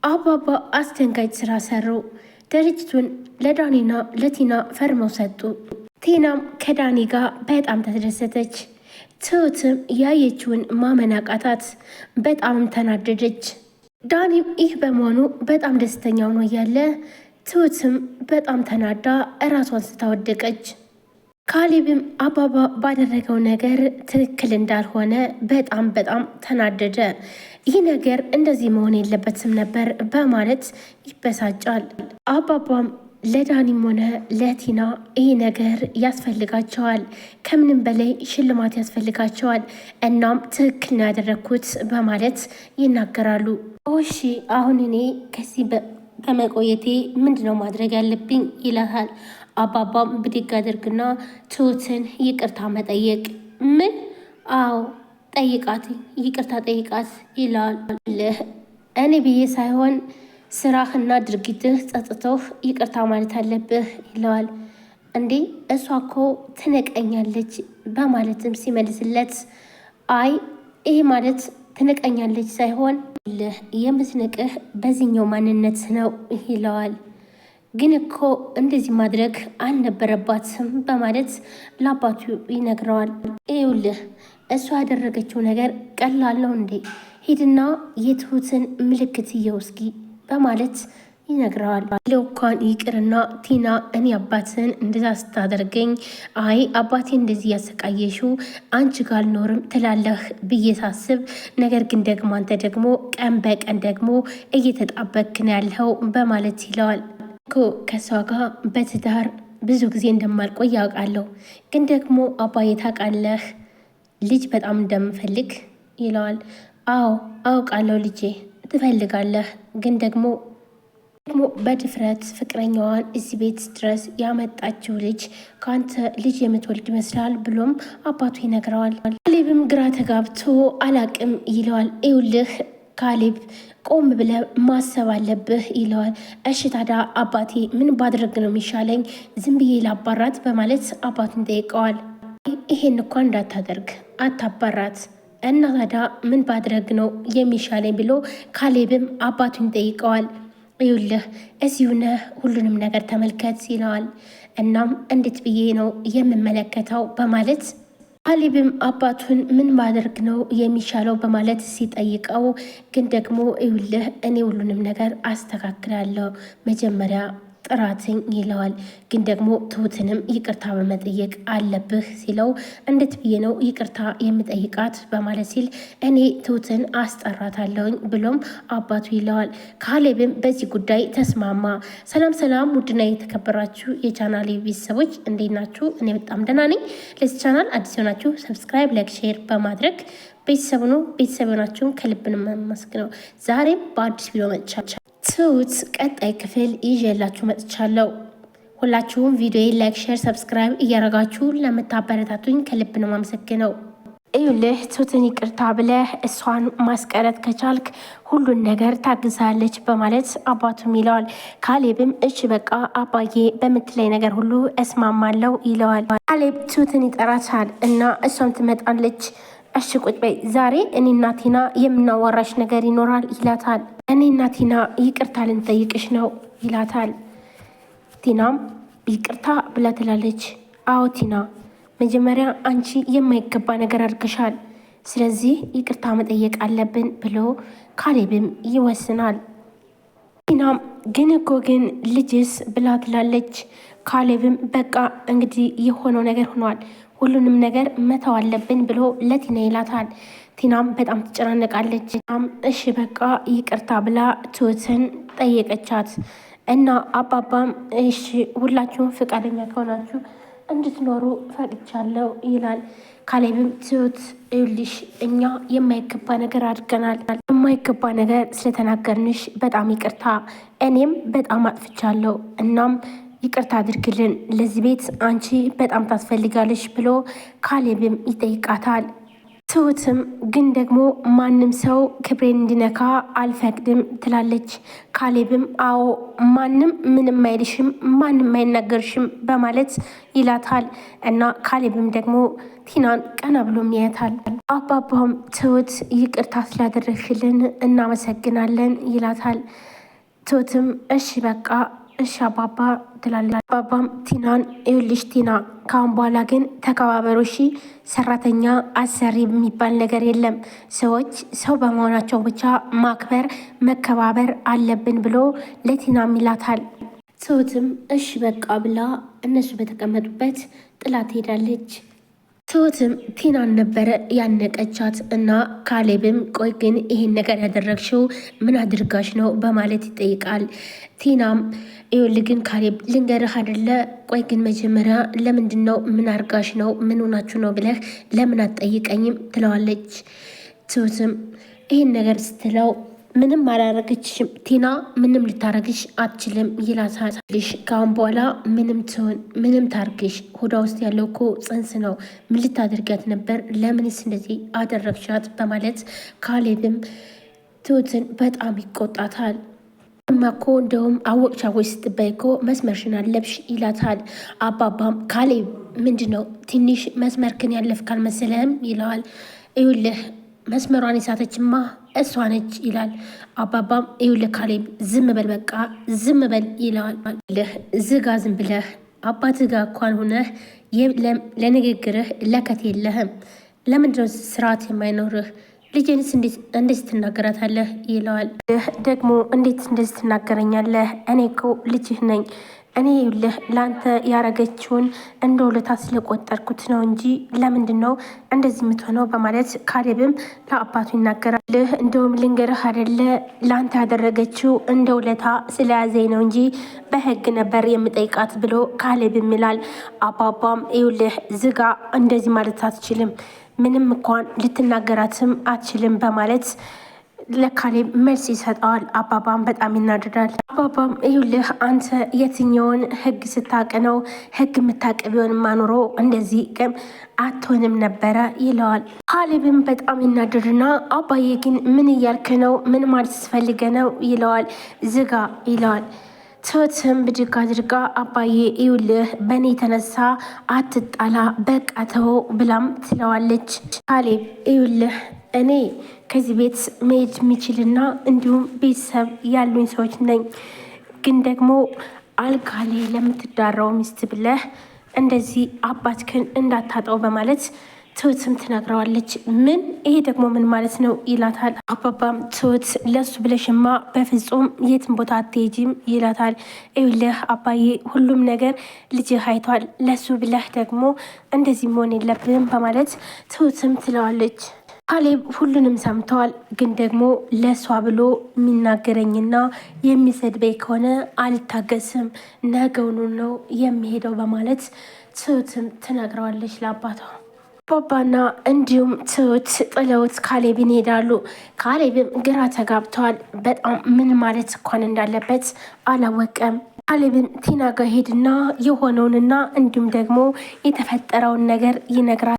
አባባ አስደንጋጭ ስራ ሰሩ። ድርጅቱን ለዳኒና ለቲና ፈርመው ሰጡ። ቲናም ከዳኒ ጋር በጣም ተደሰተች። ትሁትም ያየችውን ማመን አቃታት። በጣምም ተናደደች። ዳኒም ይህ በመሆኑ በጣም ደስተኛ ሆኖ እያለ ትሁትም በጣም ተናዳ እራሷን ስታወደቀች። ካሌብም አባባ ባደረገው ነገር ትክክል እንዳልሆነ በጣም ተናደደ። ይህ ነገር እንደዚህ መሆን የለበትም ነበር በማለት ይበሳጫል። አባባም ለዳኒም ሆነ ለቲና ይህ ነገር ያስፈልጋቸዋል፣ ከምንም በላይ ሽልማት ያስፈልጋቸዋል። እናም ትክክል ነው ያደረግኩት በማለት ይናገራሉ። እሺ አሁን እኔ ከዚህ በመቆየቴ ምንድነው ማድረግ ያለብኝ ይላታል። አባባም ብድግ አድርግና ትሁትን ይቅርታ መጠየቅ። ምን? አዎ ጠይቃት፣ ይቅርታ ጠይቃት ይላል። እኔ ብዬ ሳይሆን ስራህና ድርጊትህ ጸጽቶህ ይቅርታ ማለት አለብህ ይለዋል። እንዴ እሷ እኮ ትንቀኛለች በማለትም ሲመልስለት፣ አይ ይሄ ማለት ትንቀኛለች ሳይሆን የምትንቅህ በዚህኛው ማንነት ነው ይለዋል። ግን እኮ እንደዚህ ማድረግ አልነበረባትም በማለት ለአባቱ ይነግረዋል። ይኸውልህ እሷ ያደረገችው ነገር ቀላል ነው እንዴ? ሂድና የትሁትን ምልክት እየውስጊ በማለት ይነግረዋል። እንኳን ይቅርና ቲና እኔ አባትን እንደዛ ስታደርገኝ አይ አባቴ እንደዚህ ያሰቃየሽው አንቺ ጋር አልኖርም ትላለህ ብዬ ሳስብ፣ ነገር ግን ደግሞ አንተ ደግሞ ቀን በቀን ደግሞ እየተጣበክን ያለው በማለት ይለዋል። ከሷ ጋር በትዳር ብዙ ጊዜ እንደማልቆይ ያውቃለሁ፣ ግን ደግሞ አባዬ ታውቃለህ ልጅ በጣም እንደምፈልግ ይለዋል። አዎ አውቃለሁ ልጄ ትፈልጋለህ፣ ግን ደግሞ በድፍረት ፍቅረኛዋን እዚህ ቤት ድረስ ያመጣችው ልጅ ከአንተ ልጅ የምትወልድ ይመስላል ብሎም አባቱ ይነግረዋል። ካሌብም ግራ ተጋብቶ አላቅም ይለዋል። ይኸውልህ ካሌብ ቆም ብለህ ማሰብ አለብህ ይለዋል። እሺ ታዲያ አባቴ ምን ባድረግ ነው የሚሻለኝ? ዝም ብዬ ላባራት በማለት አባቱን ጠይቀዋል። ይሄን እኳ እንዳታደርግ አታባራት እና ታዲያ ምን ባድረግ ነው የሚሻለኝ ብሎ ካሌብም አባቱን ጠይቀዋል። ይኸውልህ እዚሁ ነህ ሁሉንም ነገር ተመልከት ይለዋል። እናም እንዴት ብዬ ነው የምመለከተው በማለት ካሌብም አባቱን ምን ማድረግ ነው የሚሻለው በማለት ሲጠይቀው፣ ግን ደግሞ ይኸውልህ እኔ ሁሉንም ነገር አስተካክላለሁ መጀመሪያ ጥራትኝ ይለዋል። ግን ደግሞ ትሁትንም ይቅርታ በመጠየቅ አለብህ ሲለው፣ እንዴት ብዬ ነው ይቅርታ የምጠይቃት በማለት ሲል፣ እኔ ትሁትን አስጠራታለሁኝ ብሎም አባቱ ይለዋል። ካሌብም በዚህ ጉዳይ ተስማማ። ሰላም ውድና የተከበራችሁ የቻናል ቤተሰቦች እንዴት ናችሁ? እኔ በጣም ደህና ነኝ። ለዚህ ቻናል አዲስ ሆናችሁ ሰብስክራይብ፣ ላይክ፣ ሼር በማድረግ ቤተሰብ ናችሁን ከልብን የማመሰግነው። ዛሬም በአዲስ ቪዲዮ መጥቻለሁ። ትሁት ቀጣይ ክፍል ይዤላችሁ መጥቻለሁ። ሁላችሁም ቪዲዮ ላይክ፣ ሼር፣ ሰብስክራይብ እያረጋችሁ ለምታበረታቱኝ ከልብ ነው የማመሰግነው። ይኸውልህ ትሁትን ይቅርታ ብለህ እሷን ማስቀረት ከቻልክ ሁሉን ነገር ታግዛለች በማለት አባቱም ይለዋል። ካሌብም እሺ በቃ አባዬ በምትለይ ነገር ሁሉ እስማማለሁ ይለዋል። ካሌብ ትሁትን ይጠራታል እና እሷም ትመጣለች። እሺ ቁጭ በይ ዛሬ እኔና ቲና የምናዋራሽ ነገር ይኖራል ይላታል። እኔና ቲና ይቅርታ ልንጠይቅሽ ነው ይላታል። ቲናም ይቅርታ ብላ ትላለች። አዎ ቲና መጀመሪያ አንቺ የማይገባ ነገር አድርገሻል፣ ስለዚህ ይቅርታ መጠየቅ አለብን ብሎ ካሌብም ይወስናል። ቲናም ግን ልጅስ ብላ ትላለች። ካሌብም በቃ እንግዲህ የሆነው ነገር ሆኗል፣ ሁሉንም ነገር መተው አለብን ብሎ ለቲና ይላታል። ቲናም በጣም ትጨናነቃለች። እሺ በቃ ይቅርታ ብላ ትሁትን ጠየቀቻት እና አባባም እሺ ሁላችሁም ፈቃደኛ ከሆናችሁ እንድትኖሩ ፈቅጃለሁ ይላል። ካሌብም ትሁት ይኸውልሽ እኛ የማይገባ ነገር አድርገናል፣ የማይገባ ነገር ስለተናገርንሽ በጣም ይቅርታ፣ እኔም በጣም አጥፍቻለሁ፣ እናም ይቅርታ አድርግልን፣ ለዚህ ቤት አንቺ በጣም ታስፈልጋለሽ ብሎ ካሌብም ይጠይቃታል። ትሁትም ግን ደግሞ ማንም ሰው ክብሬን እንዲነካ አልፈቅድም ትላለች። ካሌብም አዎ ማንም ምንም አይልሽም፣ ማንም አይናገርሽም በማለት ይላታል። እና ካሌብም ደግሞ ቲናን ቀና ብሎም ያያታል። አባባም ትሁት ይቅርታ ስላደረግሽልን እናመሰግናለን ይላታል። ትሁትም እሺ በቃ እሺ አባባ ትላለች። አባባም ቲናን ይኸውልሽ ቲና ካሁን በኋላ ግን ተከባበሩ እሺ፣ ሰራተኛ አሰሪ የሚባል ነገር የለም። ሰዎች ሰው በመሆናቸው ብቻ ማክበር መከባበር አለብን ብሎ ለቲናም ይላታል። ትሁትም እሺ በቃ ብላ እነሱ በተቀመጡበት ጥላት ሄዳለች። ትሁትም ቲናን ነበረ ያነቀቻት እና ካሌብም ቆይ ግን ይሄን ነገር ያደረግሽው ምን አድርጋሽ ነው በማለት ይጠይቃል። ቲናም ይኸውልህ ግን ካሌብ ልንገርህ አይደለ፣ ቆይ ግን መጀመሪያ ለምንድን ነው ምን አርጋሽ ነው ምን ሆናችሁ ነው ብለህ ለምን አትጠይቀኝም ትለዋለች። ትሁትም ይህን ነገር ስትለው ምንም አላረገችሽም ቲና፣ ምንም ልታረግሽ አትችልም ይላታል። ከአሁን በኋላ ምንም ትሆን ምንም ታርግሽ፣ ሆዷ ውስጥ ያለው እኮ ጽንስ ነው። ምን ልታደርጊያት ነበር? ለምንስ እንደዚህ አደረግሻት? በማለት ካሌብም ትሁትን በጣም ይቆጣታል። እማኮ እንደውም አወቅሽ አወቅሽ ስትባይ እኮ መስመርሽን አለብሽ ይላታል። አባባም ካሌብ ምንድን ነው ትንሽ መስመርክን ያለፍክ አልመሰለህም ይለዋል። ይኸውልህ መስመሯን የሳተችማ እሷ ነች ይላል። አባባም ይኸውልህ ካሌብ ዝም በል በቃ ዝም በል ይለዋል። ዝጋ ዝም ብለህ አባትህ ጋር እንኳን ሆነህ ለንግግርህ ለከት የለህም። ለምንድነው ስርዓት የማይኖርህ? ልጄንስ እንዴት ትናገራታለህ? ይለዋል። ደግሞ እንዴት እንደዚህ ትናገረኛለህ? እኔ እኮ ልጅህ ነኝ። እኔ ይኸውልህ ለአንተ ያረገችውን እንደ ውለታ ስለቆጠርኩት ነው እንጂ ለምንድን ነው እንደዚህ የምትሆነው? በማለት ካሌብም ለአባቱ ይናገራል። እንደውም ልንገርህ አይደለ ለአንተ ያደረገችው እንደ ውለታ ስለያዘኝ ነው እንጂ በሕግ ነበር የምጠይቃት ብሎ ካሌብም ይላል። አባባም ይኸውልህ ዝጋ፣ እንደዚህ ማለት አትችልም፣ ምንም እንኳን ልትናገራትም አትችልም በማለት ለካሌብ መልስ ይሰጠዋል። አባባም በጣም ይናደዳል። አባባም ይኸውልህ አንተ የትኛውን ህግ ስታቅ ነው? ህግ የምታቅ ቢሆንማ ኖሮ እንደዚህ ቅም አትሆንም ነበረ ይለዋል። ካሌብም በጣም ይናደድና አባዬ ግን ምን እያልክ ነው? ምን ማለት ስፈልገ ነው? ይለዋል። ዝጋ ይለዋል። ትሁትም ብድግ አድርጋ አባዬ ይኸውልህ በእኔ የተነሳ አትጣላ በቃ ተው ብላም ትለዋለች። ካሌብ ይኸውልህ እኔ ከዚህ ቤት መሄድ የሚችልና እንዲሁም ቤተሰብ ያሉኝ ሰዎች ነኝ፣ ግን ደግሞ አልጋ ላይ ለምትዳራው ሚስት ብለህ እንደዚህ አባትክን እንዳታጣው በማለት ትሁትም ትነግረዋለች። ምን ይሄ ደግሞ ምን ማለት ነው ይላታል። አባባም ትሁት ለሱ ብለሽማ በፍጹም የትም ቦታ አትሄጂም ይላታል። ይኸውልህ አባዬ ሁሉም ነገር ልጅህ አይቷል፣ ለሱ ብለህ ደግሞ እንደዚህ መሆን የለብንም በማለት ትሁትም ትለዋለች። ካሌብ ሁሉንም ሰምተዋል። ግን ደግሞ ለሷ ብሎ የሚናገረኝና የሚሰድበኝ ከሆነ አልታገስም፣ ነገውኑ ነው የሚሄደው በማለት ትሁትም ትነግረዋለች ለአባቷ። አባባና እንዲሁም ትሁት ጥለውት ካሌብን ይሄዳሉ። ካሌብም ግራ ተጋብተዋል። በጣም ምን ማለት እንኳን እንዳለበት አላወቀም። ካሌብም ቲና ጋር ሄድና የሆነውንና እንዲሁም ደግሞ የተፈጠረውን ነገር ይነግራል።